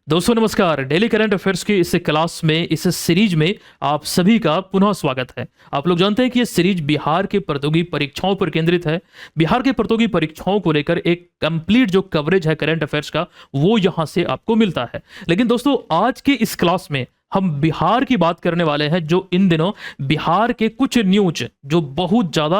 दोस्तों नमस्कार। Daily current affairs की इस क्लास में, इस सीरीज में आप सभी का पुनः स्वागत है। आप लोग जानते हैं कि ये सीरीज बिहार के प्रतियोगी परीक्षाओं पर केंद्रित है। बिहार के प्रतियोगी परीक्षाओं को लेकर एक कंप्लीट जो कवरेज है करंट अफेयर्स का, वो यहां से आपको मिलता है। लेकिन दोस्तों, आज के इस क्लास में हम बिहार की बात करने वाले हैं, जो इन दिनों बिहार के कुछ न्यूज जो बहुत ज्यादा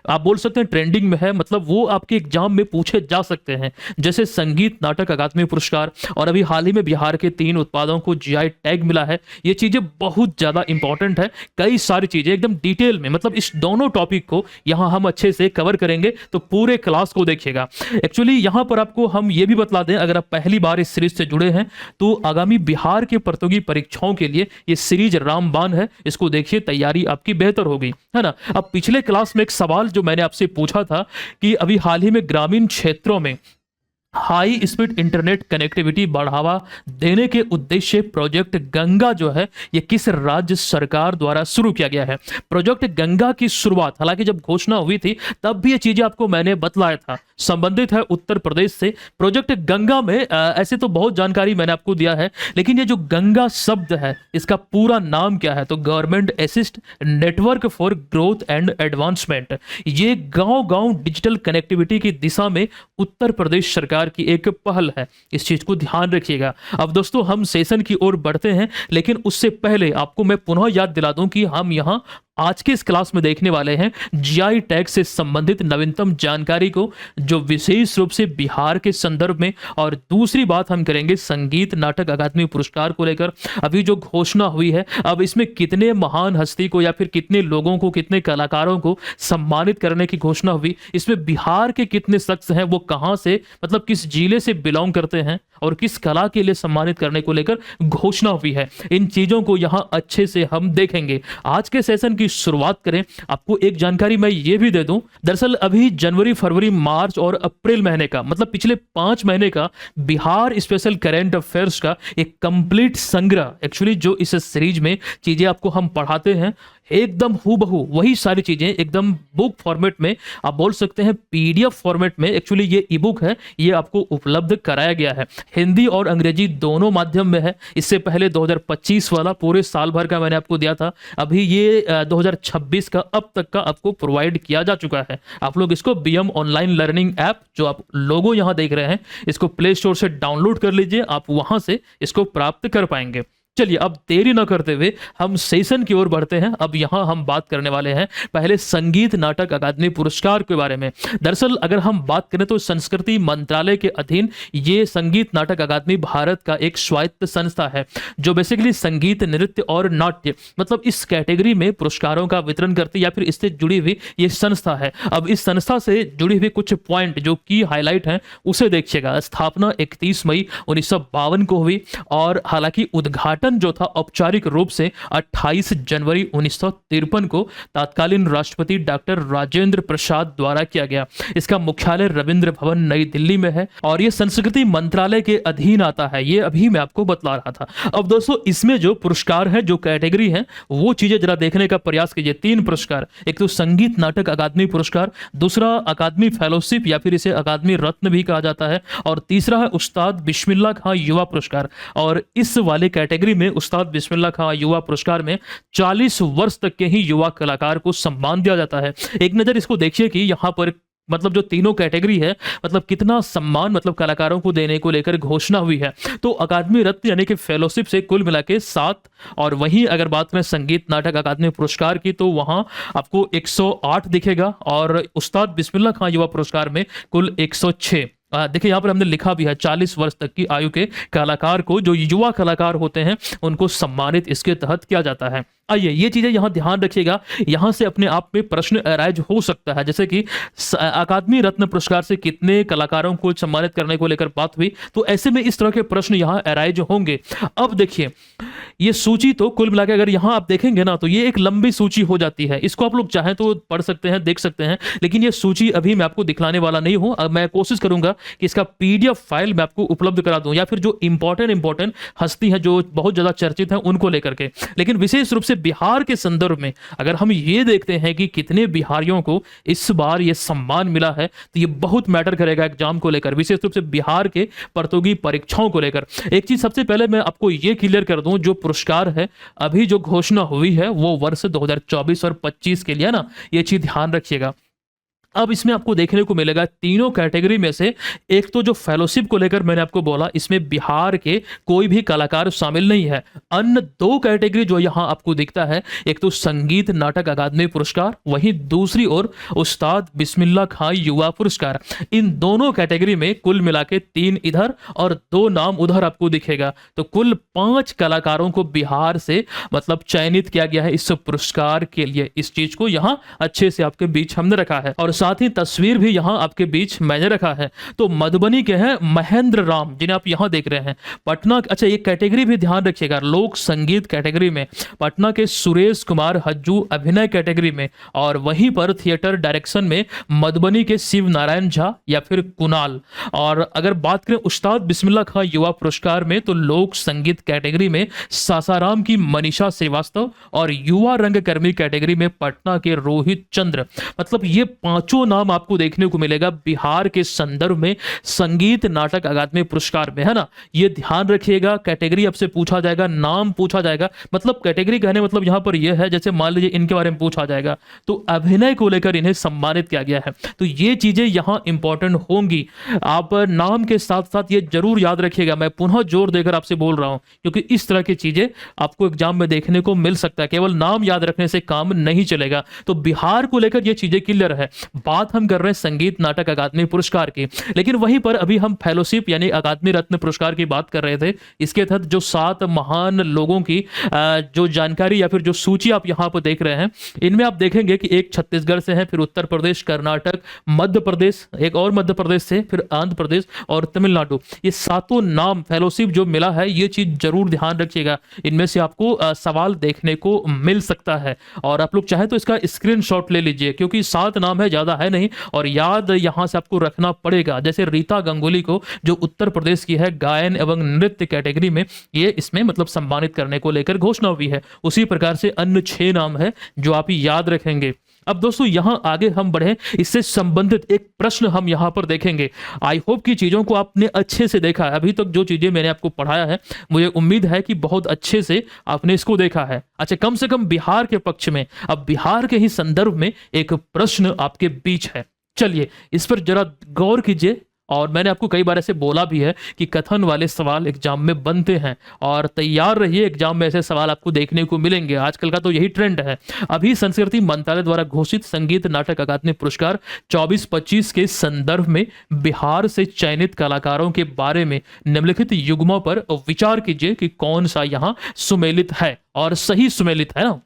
आप बोल सकते हैं ट्रेंडिंग में है, वो आपके एग्जाम में पूछे जा सकते हैं। जैसे संगीत नाटक अकादमी पुरस्कार, और अभी हाल ही में बिहार के 3 उत्पादों को जीआई टैग मिला है। ये चीजें बहुत ज्यादा इंपॉर्टेंट है। कई सारी चीजें एकदम डिटेल में, इस दोनों टॉपिक को यहां हम अच्छे से कवर करेंगे, तो पूरे क्लास को देखिएगा। एक्चुअली यहां पर आपको हम ये भी बता दें, अगर आप पहली बार इस सीरीज से जुड़े हैं तो आगामी बिहार के प्रतियोगी परीक्षाओं के लिए ये सीरीज रामबाण है। इसको देखिए, तैयारी आपकी बेहतर होगी, है ना। अब पिछले क्लास में एक सवाल जो मैंने आपसे पूछा था कि अभी हाल ही में ग्रामीण क्षेत्रों में हाई स्पीड इंटरनेट कनेक्टिविटी बढ़ावा देने के उद्देश्य प्रोजेक्ट गंगा जो है, ये किस राज्य सरकार द्वारा शुरू किया गया है। प्रोजेक्ट गंगा की शुरुआत, हालांकि जब घोषणा हुई थी तब भी ये चीजें आपको मैंने बतलाया था, संबंधित है उत्तर प्रदेश से। प्रोजेक्ट गंगा में ऐसे तो बहुत जानकारी मैंने आपको दिया है, लेकिन ये जो गंगा शब्द है, इसका पूरा नाम क्या है, तो government assist network for growth and advancement. ये गांव गांव डिजिटल कनेक्टिविटी की दिशा में उत्तर प्रदेश सरकार की एक पहल है। इस चीज को ध्यान रखिएगा। अब दोस्तों, हम सेशन की ओर बढ़ते हैं, लेकिन उससे पहले आपको मैं पुनः याद दिला दूं कि हम यहां आज के इस क्लास में देखने वाले हैं जीआई टैग से संबंधित नवीनतम जानकारी को, जो विशेष रूप से बिहार के संदर्भ में। और दूसरी बात हम करेंगे संगीत नाटक अकादमी पुरस्कार को लेकर। अभी जो घोषणा हुई है, अब इसमें कितने महान हस्ती को या फिर कितने लोगों को, कितने कलाकारों को सम्मानित करने की घोषणा हुई, इसमें बिहार के कितने शख्स हैं, वो कहां से, किस जिले से बिलोंग करते हैं और किस कला के लिए सम्मानित करने को लेकर घोषणा हुई है, इन चीजों को यहां अच्छे से हम देखेंगे। आज के सेशन की शुरुआत करें, आपको एक जानकारी मैं ये भी दे दूं। दरअसल अभी जनवरी, फरवरी, मार्च और अप्रैल महीने का, पिछले 5 महीने का बिहार स्पेशल करंट अफेयर्स का एक कंप्लीट संग्रह, एक्चुअली जो इस सीरीज में चीजें आपको हम पढ़ाते हैं, एकदम हूबहू वही सारी चीजें एकदम बुक फॉर्मेट में, आप बोल सकते हैं पीडीएफ फॉर्मेट में। एक्चुअली ये ई बुक है, ये आपको उपलब्ध कराया गया है। हिंदी और अंग्रेजी दोनों माध्यम में है। इससे पहले 2025 वाला पूरे साल भर का मैंने आपको दिया था। अभी ये 2026 का अब तक का आपको प्रोवाइड किया जा चुका है। आप लोग इसको बीएम ऑनलाइन लर्निंग ऐप, जो आप लोगो यहां देख रहे हैं, इसको प्ले स्टोर से डाउनलोड कर लीजिए, आप वहां से इसको प्राप्त कर पाएंगे। चलिए, अब देरी न करते हुए हम सेशन की ओर बढ़ते हैं। अब यहां हम बात करने वाले हैं पहले संगीत नाटक अकादमी पुरस्कार के बारे में। दरअसल अगर हम बात करें तो संस्कृति मंत्रालय के अधीन ये संगीत नाटक अकादमी भारत का एक स्वायत्त संस्था है, जो बेसिकली संगीत, नृत्य और नाट्य, इस कैटेगरी में पुरस्कारों का वितरण करती है, या फिर इससे जुड़ी हुई ये संस्था है। अब इस संस्था से जुड़ी हुई कुछ पॉइंट जो की हाईलाइट है, उसे देखिएगा। स्थापना 31 मई 1952 को हुई, और हालांकि उद्घाटन जो था औपचारिक रूप से 28 जनवरी 1953 को तत्कालीन राष्ट्रपति डॉक्टर राजेंद्र प्रसाद द्वारा किया गया। इसका मुख्यालय रविंद्र भवन नई दिल्ली में है, और यह संस्कृति मंत्रालय के अधीन आता है। ये अभी मैं आपको बतला रहा था। अब दोस्तों, इसमें जो पुरस्कार है, जो कैटेगरी है, वो चीजें जरा देखने का प्रयास कीजिए। 3 पुरस्कार, एक तो संगीत नाटक अकादमी पुरस्कार, दूसरा अकादमी फेलोशिप या फिर इसे अकादमी रत्न भी कहा जाता है, और तीसरा है उस्ताद बिस्मिल्लाह खां युवा पुरस्कार। और इस वाले कैटेगरी में, उस्ताद बिस्मिल्लाह खां युवा पुरस्कार में 40 वर्ष तक के ही युवा कलाकार को सम्मान दिया जाता है। एक नजर इसको देखिए कि यहां पर जो तीनों कैटेगरी है, कितना सम्मान कलाकारों को देने को लेकर घोषणा हुई है। तो अकादमी रत्न यानी कि फेलोशिप से कुल मिला के 7, और वहीं अगर बात करें संगीत नाटक अकादमी पुरस्कार की, तो वहां आपको 108 दिखेगा, और उस्ताद बिस्मिल्लाह खां युवा पुरस्कार में कुल 106। देखिए, यहां पर हमने लिखा भी है 40 वर्ष तक की आयु के कलाकार को, जो युवा कलाकार होते हैं, उनको सम्मानित इसके तहत किया जाता है। आइए, ये चीजें यहां ध्यान रखिएगा। यहां से अपने आप में प्रश्न अराइज हो सकता है, जैसे कि अकादमी रत्न पुरस्कार से कितने कलाकारों को सम्मानित करने को लेकर बात हुई, तो ऐसे में इस तरह के प्रश्न यहां अराइज होंगे। अब देखिए, ये सूची तो कुल मिलाकर अगर यहां आप देखेंगे ना, तो ये एक लंबी सूची हो जाती है। इसको आप लोग चाहें तो पढ़ सकते हैं, देख सकते हैं, लेकिन ये सूची अभी मैं आपको दिखलाने वाला नहीं हूं। अब मैं कोशिश करूंगा कि इसका पीडीएफ फाइल मैं आपको उपलब्ध करा दूं, या फिर जो इंपॉर्टेंट हस्ती है, जो बहुत ज्यादा चर्चित है, उनको लेकर के। लेकिन विशेष रूप से बिहार के संदर्भ में अगर हम ये देखते हैं कि कितने बिहारियों को इस बार ये सम्मान मिला है, तो ये बहुत मैटर करेगा एग्जाम को लेकर, विशेष रूप से बिहार के प्रतियोगी परीक्षाओं को लेकर। एक चीज सबसे पहले मैं आपको ये क्लियर कर दूं, जो पुरस्कार है अभी जो घोषणा हुई है वो वर्ष 2024 और 25 के लिए ना, ये चीज ध्यान रखिएगा। अब इसमें आपको देखने को मिलेगा तीनों कैटेगरी में से एक तो जो फेलोशिप को लेकर मैंने आपको बोला, इसमें बिहार के कोई भी कलाकार शामिल नहीं है। अन्य दो कैटेगरी जो यहां आपको दिखता है, एक तो संगीत नाटक अकादमी पुरस्कार, वहीं दूसरी ओर उस्ताद बिस्मिल्लाह खां युवा पुरस्कार। इन दोनों कैटेगरी में कुल मिला के 3 इधर और 2 नाम उधर आपको दिखेगा। तो कुल 5 कलाकारों को बिहार से मतलब चयनित किया गया है इस पुरस्कार के लिए। इस चीज को यहां अच्छे से आपके बीच हमने रखा है और साथ ही तस्वीर भी यहां आपके बीच मैंने रखा है। तो मधुबनी के हैं महेंद्र राम, जिन्हें आप यहां देख रहे हैं। पटना, अच्छा एक कैटेगरी भी ध्यान रखिएगा, लोक संगीत कैटेगरी में पटना के सुरेश कुमार हज्जू अभिनय कैटेगरी में, और वहीं पर थिएटर डायरेक्शन में मधुबनी के शिव नारायण झा या फिर कुणाल। और अगर बात करें उस्ताद बिस्मिल्लाह खां युवा पुरस्कार में, तो लोक संगीत कैटेगरी में सासाराम की मनीषा श्रीवास्तव और युवा रंगकर्मी कैटेगरी में पटना के रोहित चंद्र। मतलब ये 5 नाम आपको देखने को मिलेगा बिहार के संदर्भ में संगीत नाटक अकादमी पुरस्कार में, है ना। ये ध्यान रखिएगा, कैटेगरी आपसे पूछा जाएगा, नाम पूछा जाएगा। मतलब कैटेगरी कहने मतलब यहां पर यह है, जैसे मान लीजिए इनके बारे में पूछा जाएगा तो अभिनय को लेकर इन्हें सम्मानित किया गया है। तो ये चीजें यहां इंपॉर्टेंट होंगी। आप नाम के साथ साथ ये जरूर याद रखिएगा, मैं पुनः जोर देकर आपसे बोल रहा हूं, क्योंकि इस तरह की चीजें आपको एग्जाम में देखने को मिल सकता है। केवल नाम याद रखने से काम नहीं चलेगा। तो बिहार को लेकर ये चीजें क्लियर है। बात हम कर रहे हैं संगीत नाटक अकादमी पुरस्कार की, लेकिन वहीं पर अभी हम फेलोशिप यानी अकादमी रत्न पुरस्कार की बात कर रहे थे। इसके तहत जो 7 महान लोगों की जो जानकारी या फिर जो सूची आप यहां पर देख रहे हैं, इनमें आप देखेंगे कि एक छत्तीसगढ़ से है, फिर उत्तर प्रदेश, कर्नाटक, मध्य प्रदेश, एक और मध्य प्रदेश से, फिर आंध्र प्रदेश और तमिलनाडु। ये 7 नाम फेलोशिप जो मिला है, ये चीज जरूर ध्यान रखिएगा। इनमें से आपको सवाल देखने को मिल सकता है और आप लोग चाहे तो इसका स्क्रीनशॉट ले लीजिए, क्योंकि 7 नाम है, ज्यादा है नहीं, और याद यहां से आपको रखना पड़ेगा। जैसे रीता गंगुली को जो उत्तर प्रदेश की है, गायन एवं नृत्य कैटेगरी में ये इसमें मतलब सम्मानित करने को लेकर घोषणा हुई है। उसी प्रकार से अन्य 6 नाम है जो आप याद रखेंगे। अब दोस्तों यहां आगे हम बढ़े, इससे संबंधित एक प्रश्न हम यहां पर देखेंगे। आई होप कि चीजों को आपने अच्छे से देखा है। अभी तक जो चीजें मैंने आपको पढ़ाया है, मुझे उम्मीद है कि बहुत अच्छे से आपने इसको देखा है। अच्छा, कम से कम बिहार के पक्ष में, अब बिहार के ही संदर्भ में एक प्रश्न आपके बीच है। चलिए इस पर जरा गौर कीजिए। और मैंने आपको कई बार ऐसे बोला भी है कि कथन वाले सवाल एग्जाम में बनते हैं, और तैयार रहिए, एग्जाम में ऐसे सवाल आपको देखने को मिलेंगे। आजकल का तो यही ट्रेंड है। अभी संस्कृति मंत्रालय द्वारा घोषित संगीत नाटक अकादमी पुरस्कार 24-25 के संदर्भ में बिहार से चयनित कलाकारों के बारे में निम्नलिखित युग्मों पर विचार कीजिए कि कौन सा यहाँ सुमेलित है और सही सुमेलित है ना।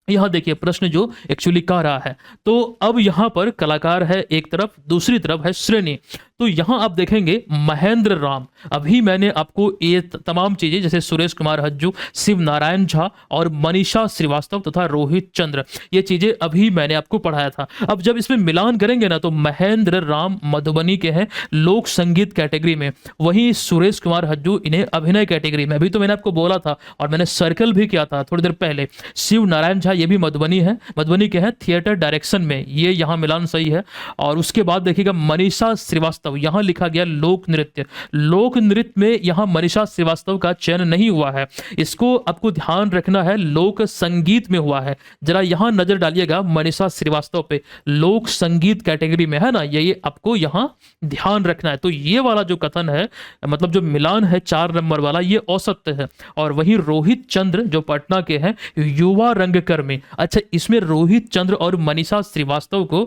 यहां देखिए प्रश्न जो एक्चुअली कह रहा है। तो अब यहां पर कलाकार है एक तरफ, दूसरी तरफ है श्रेणी। तो यहां आप देखेंगे महेंद्र राम। अभी मैंने आपको ये तमाम चीजें जैसे सुरेश कुमार हज्जू, शिव नारायण झा और मनीषा श्रीवास्तव तथा रोहित चंद्र, ये चीजें अभी मैंने आपको पढ़ाया था। अब जब इसमें मिलान करेंगे ना, तो महेंद्र राम मधुबनी के हैं लोक संगीत कैटेगरी में, वहीं सुरेश कुमार हज्जू इन्हें अभिनय कैटेगरी में। अभी तो मैंने आपको बोला था और मैंने सर्कल भी किया था थोड़ी देर पहले। शिव नारायण झा ये भी मधुबनी है, मधुबनी के हैं थिएटर डायरेक्शन में, ये यहाँ मिलान सही है। और उसके बाद देखिएगा मनीषा श्रीवास्तव, यहां लिखा गया लोक नृत्य। लोक नृत्य में यहां मनीषा श्रीवास्तव का चयन नहीं हुआ है, इसको आपको ध्यान रखना है, लोक संगीत में हुआ है। जरा यहां नजर डालिएगा मनीषा श्रीवास्तव पे, लोक संगीत कैटेगरी में है ना, ये आपको यहां ध्यान रखना है। तो ये वाला जो कथन है, मतलब जो मिलान है 4 नंबर वाला, ये औसत है। और वहीं रोहित चंद्र जो पटना के हैं युवा रंगकर्मी। अच्छा, इसमें रोहित चंद्र और मनीषा श्रीवास्तव को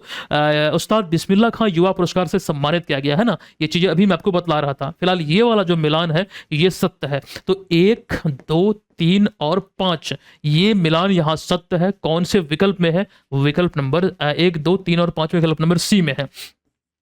उस्ताद बिस्मिल्लाह खां युवा पुरस्कार से सम्मानित किया गया है ना। ये चीजें अभी मैं आपको बतला रहा था। फिलहाल ये वाला जो मिलान है ये सत्य है। तो 1, 2, 3 और 5 ये मिलान यहां सत्य है। कौन से विकल्प में है? विकल्प नंबर 1, 2, 3 और 5 विकल्प नंबर सी में है।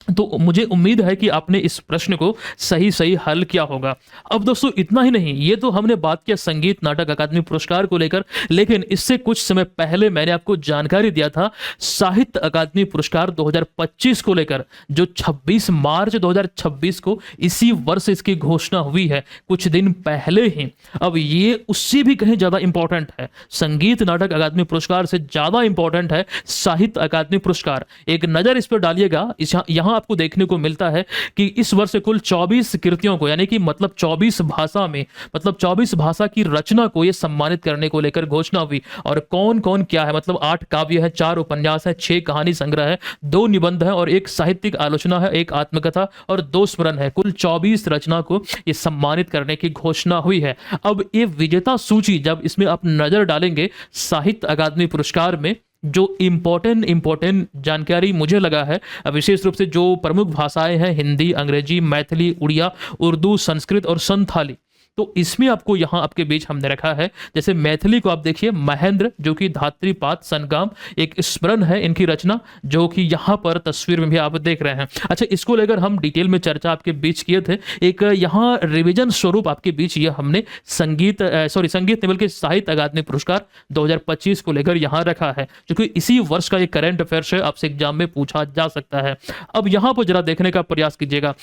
तो मुझे उम्मीद है कि आपने इस प्रश्न को सही सही हल किया होगा। अब दोस्तों इतना ही नहीं, ये तो हमने बात किया संगीत नाटक अकादमी पुरस्कार को लेकर, लेकिन इससे कुछ समय पहले मैंने आपको जानकारी दिया था साहित्य अकादमी पुरस्कार 2025 को लेकर, जो 26 मार्च 2026 को इसी वर्ष इसकी घोषणा हुई है, कुछ दिन पहले ही। अब ये उससे भी कहीं ज़्यादा इंपॉर्टेंट है, संगीत नाटक अकादमी पुरस्कार से ज़्यादा इंपॉर्टेंट है साहित्य अकादमी पुरस्कार। एक नज़र इस पर डालिएगा, यहाँ आपको देखने को मिलता है कि इस वर्ष कुल 24 कृतियों को, यानी कि मतलब 24 भाषा में, मतलब 24 भाषा की रचना को ये सम्मानित करने को लेकर घोषणा हुई। और कौन कौन क्या है, मतलब 8 काव्य है, 4 उपन्यास है, 6 कहानी संग्रह है, 2 निबंध है और 1 साहित्यिक आलोचना है, 1 आत्मकथा और 2 स्मरण है। कुल 24 रचना को ये सम्मानित करने की घोषणा हुई है। अब ये विजेता सूची जब इसमें आप नजर डालेंगे साहित्य अकादमी पुरस्कार में, जो इम्पोर्टेंट जानकारी मुझे लगा है, विशेष रूप से जो प्रमुख भाषाएं हैं हिंदी, अंग्रेजी, मैथिली, उड़िया, उर्दू, संस्कृत और संथाली, तो इसमें आपको यहाँ आपके बीच हमने रखा है। जैसे मैथिली को आप देखिए, महेंद्र जो कि धात्रीपात संगम एक स्मरण है इनकी रचना, जो कि यहाँ पर तस्वीर में भी आप देख रहे हैं। अच्छा, इसको लेकर हम डिटेल में चर्चा आपके बीच किए थे। एक यहाँ रिवीजन स्वरूप आपके बीच ये हमने संगीत नहीं बल्कि साहित्य अकादमी पुरस्कार 2025 को लेकर यहाँ रखा है, क्योंकि इसी वर्ष का एक करंट अफेयर्स है, आपसे एग्जाम में पूछा जा सकता है। अब यहाँ पर जरा देखने का प्रयास कीजिएगा,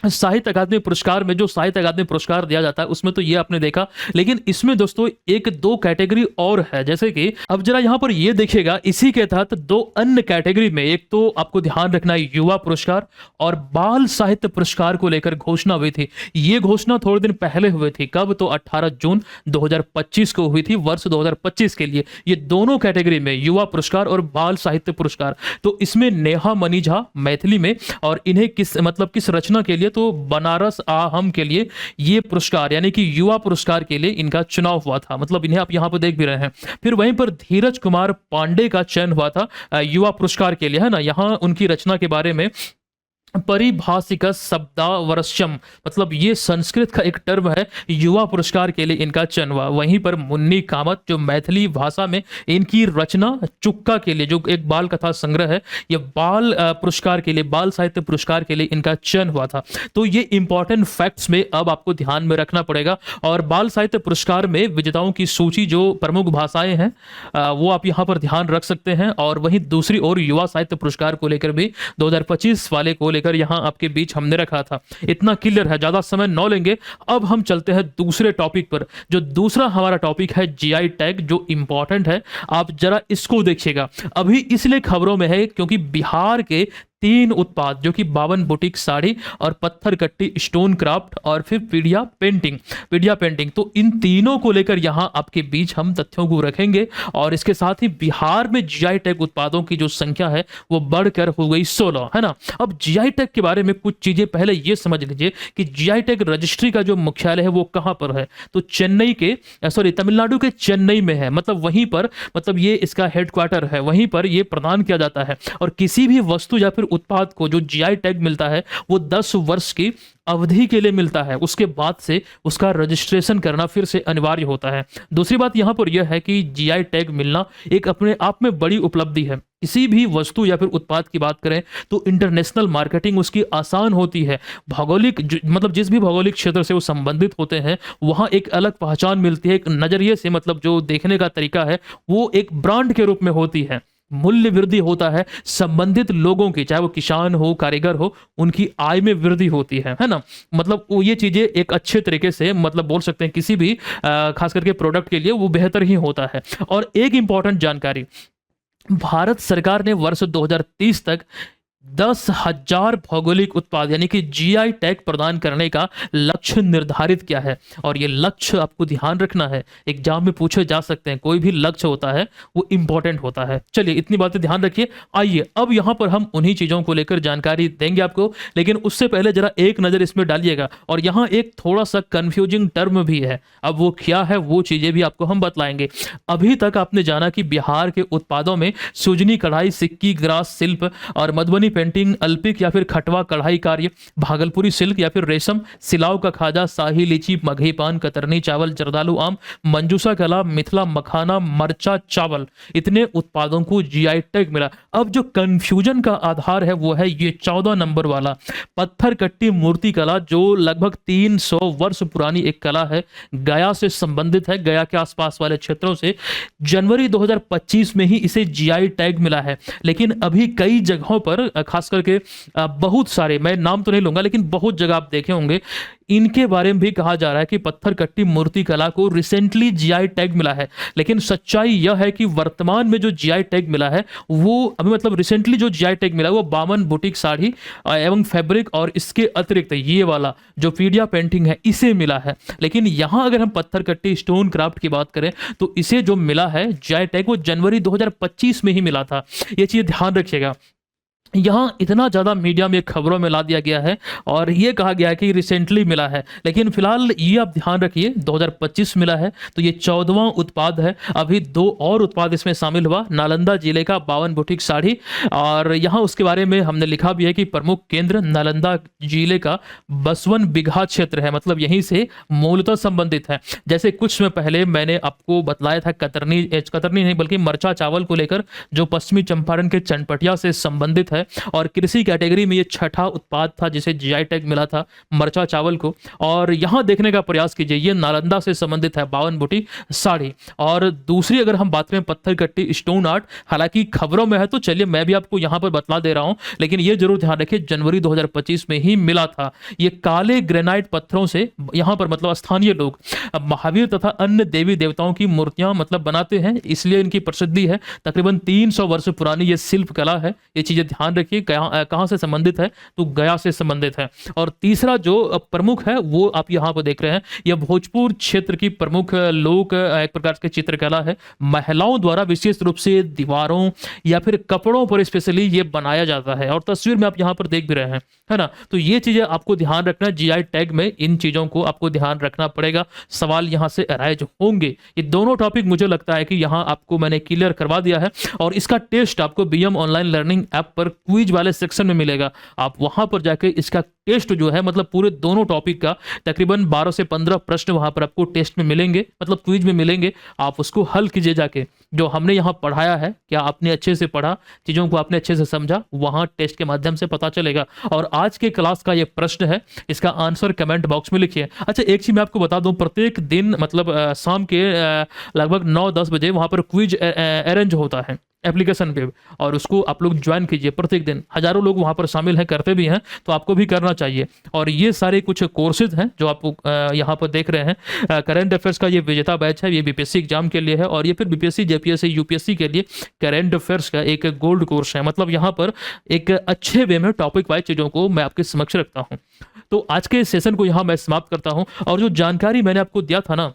साहित्य अकादमी पुरस्कार में जो साहित्य अकादमी पुरस्कार दिया जाता है उसमें तो ये आपने देखा, लेकिन इसमें दोस्तों 1-2 कैटेगरी और है। जैसे कि अब जरा यहां पर ये देखिएगा, इसी के तहत 2 अन्य कैटेगरी में, एक तो आपको ध्यान रखना है युवा पुरस्कार और बाल साहित्य पुरस्कार को लेकर घोषणा हुई थी। ये घोषणा थोड़े दिन पहले हुई थी, कब, तो 18 जून 2025 को हुई थी, वर्ष 2025 के लिए। ये दोनों कैटेगरी में युवा पुरस्कार और बाल साहित्य पुरस्कार, तो इसमें नेहा मनी झा मैथिली में, और इन्हें किस रचना के लिए, तो बनारस आहम के लिए ये पुरस्कार यानी कि युवा पुरस्कार के लिए इनका चुनाव हुआ था। मतलब इन्हें आप यहां पर देख भी रहे हैं। फिर वहीं पर धीरज कुमार पांडे का चयन हुआ था युवा पुरस्कार के लिए, है ना। यहां उनकी रचना के बारे में परिभाषिक शब्दावरस्यम, मतलब ये संस्कृत का एक टर्म है, युवा पुरस्कार के लिए इनका चयन हुआ। वहीं पर मुन्नी कामत जो मैथिली भाषा में, इनकी रचना चुक्का के लिए जो एक बाल कथा संग्रह है, ये बाल पुरस्कार के लिए, बाल साहित्य पुरस्कार के लिए इनका चयन हुआ था। तो ये इंपॉर्टेंट फैक्ट्स में अब आपको ध्यान में रखना पड़ेगा। और बाल साहित्य पुरस्कार में विजेताओं की सूची जो प्रमुख भाषाएं हैं वो आप यहाँ पर ध्यान रख सकते हैं। और वहीं दूसरी ओर युवा साहित्य पुरस्कार को लेकर भी 2025 वाले को लेकर यहां आपके बीच हमने रखा था। इतना क्लियर है, ज्यादा समय न लेंगे। अब हम चलते हैं दूसरे टॉपिक पर। जो दूसरा हमारा टॉपिक है जीआई टैग, जो इंपॉर्टेंट है, आप जरा इसको देखिएगा। अभी इसलिए खबरों में है क्योंकि बिहार के 3 उत्पाद, जो कि 52 बुटीक साड़ी और पत्थर कट्टी स्टोन क्राफ्ट और फिर पीडिया पेंटिंग, तो इन तीनों को लेकर यहां आपके बीच हम तथ्यों को रखेंगे। और इसके साथ ही बिहार में जीआई टैग उत्पादों की जो संख्या है वो बढ़कर हो गई 16, है ना। अब जीआई टैग के बारे में कुछ चीजें पहले ये समझ लीजिए कि जीआई टैग रजिस्ट्री का जो मुख्यालय है वो कहां पर है, तो तमिलनाडु के चेन्नई में है। मतलब वहीं पर, मतलब ये इसका हेडक्वार्टर है, वहीं पर ये प्रदान किया जाता है। और किसी भी वस्तु या फिर उत्पाद को जो जीआई टैग मिलता है वो 10 वर्ष की अवधि के लिए मिलता है, उसके बाद से उसका रजिस्ट्रेशन करना फिर से अनिवार्य होता है। दूसरी बात यहां पर यह है कि जीआई टैग मिलना एक अपने आप में बड़ी उपलब्धि है। किसी भी वस्तु या फिर उत्पाद की बात करें तो इंटरनेशनल मार्केटिंग उसकी आसान होती है। मतलब जिस भी भौगोलिक क्षेत्र से वो संबंधित होते हैं वहां एक अलग पहचान मिलती है, एक नजरिए से, मतलब जो देखने का तरीका है वो एक ब्रांड के रूप में होती है। मूल्य वृद्धि होता है, संबंधित लोगों की, चाहे वो किसान हो, कारीगर हो, उनकी आय में वृद्धि होती है ना। मतलब वो ये चीजें एक अच्छे तरीके से, मतलब बोल सकते हैं किसी भी खास करके प्रोडक्ट के लिए वो बेहतर ही होता है। और एक इंपॉर्टेंट जानकारी, भारत सरकार ने वर्ष 2030 तक 10,000 भौगोलिक उत्पाद यानी कि जीआई टैग प्रदान करने का लक्ष्य निर्धारित किया है। और ये लक्ष्य आपको ध्यान रखना है, एग्जाम में पूछे जा सकते हैं। कोई भी लक्ष्य होता है वो इंपॉर्टेंट होता है। चलिए इतनी बातें ध्यान रखिए। आइए अब यहां पर हम उन्हीं चीजों को लेकर जानकारी देंगे आपको, लेकिन उससे पहले जरा एक नजर इसमें डालिएगा। और यहां एक थोड़ा सा कंफ्यूजिंग टर्म भी है, अब वो क्या है वो चीजें भी आपको हम बतलाएंगे। अभी तक आपने जाना कि बिहार के उत्पादों में सुजनी कढ़ाई, सिक्की, ग्रास शिल्प और मधुबनी पेंटिंग, अल्पिक या फिर खटवा कढ़ाई कार्य, भागलपुरी सिल्क या फिर रेशम, सिलाव का खाजा, शाही लीची, मगही पान, कतरनी चावल, जर्दालू आम, मंजूसा कला, मिथिला मखाना, मरचा चावल, इतने उत्पादों को जीआई टैग मिला। अब जो कंफ्यूजन का आधार है वो है ये 14 नंबर वाला पत्थर कट्टी मूर्ति कला, जो लगभग 300 वर्ष पुरानी एक कला है, गया से संबंधित है, गया के आसपास वाले क्षेत्रों से। जनवरी 2025 में ही इसे जीआई टैग मिला है, लेकिन अभी कई जगहों पर खास करके बहुत सारे, मैं नाम तो नहीं लूंगा लेकिन बहुत जगह आप देखे होंगे, इनके बारे में भी कहा जा रहा है कि पत्थर कट्टी मूर्ति कला को रिसेंटली जीआई टैग मिला है। लेकिन सच्चाई यह है कि वर्तमान में जो जीआई टैग मिला है वो अभी मतलब रिसेंटली जो जीआई टैग मिला है वो बामन बुटीक साड़ी एवं फैब्रिक और इसके अतिरिक्त ये वाला जो पीडिया पेंटिंग है इसे मिला है। लेकिन यहाँ अगर हम पत्थर कट्टी स्टोन क्राफ्ट की बात करें तो इसे जो मिला है जीआई टैग वो जनवरी 2025 में ही मिला था। ये चीज़ ध्यान रखिएगा। यहाँ इतना ज़्यादा मीडिया में खबरों में ला दिया गया है और ये कहा गया है कि रिसेंटली मिला है, लेकिन फिलहाल ये आप ध्यान रखिए 2025 मिला है, तो ये 14वां उत्पाद है। अभी 2 और उत्पाद इसमें शामिल हुआ, नालंदा जिले का 52 बुटीक साड़ी, और यहाँ उसके बारे में हमने लिखा भी है कि प्रमुख केंद्र नालंदा जिले का 52 बिगहा क्षेत्र है, मतलब यहीं से मूलतः संबंधित है। जैसे कुछ समय पहले मैंने आपको बतलाया था कतरनी नहीं बल्कि मरचा चावल को लेकर, जो पश्चिमी चंपारण के चनपटिया से संबंधित है और कृषि कैटेगरी में ये 6ठा उत्पाद था जिसे जीआई टैग मिला था मरचा चावल को। और यहां देखने का प्रयास कीजिए, ये नालंदा से संबंधित है 52 बुटी साड़ी। और दूसरी अगर हम बात करें पत्थर कट्टी स्टोन आर्ट, हालांकि खबरों में है तो चलिए मैं भी आपको यहां पर बतला दे रहा हूं, लेकिन ये जरूर ध्यान रखिए जनवरी 2025 में ही मिला था। ये काले ग्रेनाइट पत्थरों से यहां पर मतलब स्थानीय लोग महावीर तथा अन्य देवी देवताओं की मूर्तियां मतलब बनाते हैं, इसलिए इनकी प्रसिद्धि है। तकरीबन 300 वर्ष पुरानी ये शिल्प कला है। ये चीजें ध्यान रखिए। कहां से संबंधित है तो गया से संबंधित है। और तीसरा जो प्रमुख है वो आप यहां पर देख रहे हैं, यह भोजपुर क्षेत्र की प्रमुख लोक एक प्रकार की चित्रकला है। महिलाओं द्वारा विशेष रूप से दीवारों या फिर कपड़ों पर स्पेशली ये बनाया जाता है, और तस्वीर में आप यहां पर देख भी रहे हैं, है ना। तो ये चीजें आपको ध्यान रखना, जीआई टैग में इन चीजों को आपको ध्यान रखना पड़ेगा। सवाल यहां से अराइज होंगे। ये दोनों टॉपिक मुझे लगता है कि यहां आपको मैंने क्लियर करवा दिया है, और इसका टेस्ट आपको बीएम ऑनलाइन लर्निंग ऐप पर क्विज वाले सेक्शन में मिलेगा। आप वहां पर जाके इसका टेस्ट जो है मतलब पूरे दोनों टॉपिक का तकरीबन 12 से 15 प्रश्न वहां पर आपको टेस्ट में मिलेंगे, मतलब क्विज में मिलेंगे। आप उसको हल कीजिए जाके। जो हमने यहाँ पढ़ाया है क्या आपने अच्छे से पढ़ा, चीजों को आपने अच्छे से समझा, वहां टेस्ट के माध्यम से पता चलेगा। और आज के क्लास का ये प्रश्न है, इसका आंसर कमेंट बॉक्स में लिखिए। अच्छा एक चीज मैं आपको बता दूं, प्रत्येक दिन मतलब शाम के लगभग 9-10 बजे वहां पर क्विज अरेंज होता है एप्लीकेशन पे, और उसको आप लोग ज्वाइन कीजिए। प्रत्येक दिन हजारों लोग वहां पर शामिल हैं, करते भी हैं, तो आपको भी करना चाहिए। और ये सारे कुछ कोर्सेज हैं जो आप यहाँ पर देख रहे हैं। करंट अफेयर्स का ये विजेता बैच है, ये बीपीएससी एग्जाम के लिए है, और ये फिर बीपीएससी जेपीएससी यूपीएससी के लिए करंट अफेयर्स का एक गोल्ड कोर्स है। मतलब यहाँ पर एक अच्छे वे में टॉपिक वाइज चीज़ों को मैं आपके समक्ष रखता हूँ। तो आज के सेशन को यहाँ मैं समाप्त करता हूँ। और जो जानकारी मैंने आपको दिया था ना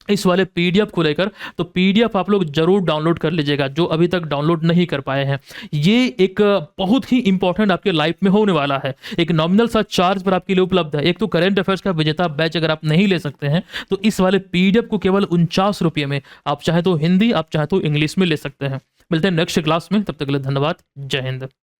इस वाले पीडीएफ को लेकर, तो पीडीएफ आप लोग जरूर डाउनलोड कर लीजिएगा जो अभी तक डाउनलोड नहीं कर पाए हैं। ये एक बहुत ही इंपॉर्टेंट आपके लाइफ में होने वाला है। एक नॉमिनल सा चार्ज पर आपके लिए उपलब्ध है। एक तो करंट अफेयर्स का विजेता बैच अगर आप नहीं ले सकते हैं तो इस वाले पीडीएफ को केवल 49 रुपये में आप चाहे तो हिंदी, आप चाहे तो इंग्लिश में ले सकते हैं। मिलते हैं नेक्स्ट क्लास में, तब तक के लिए धन्यवाद। जय हिंद।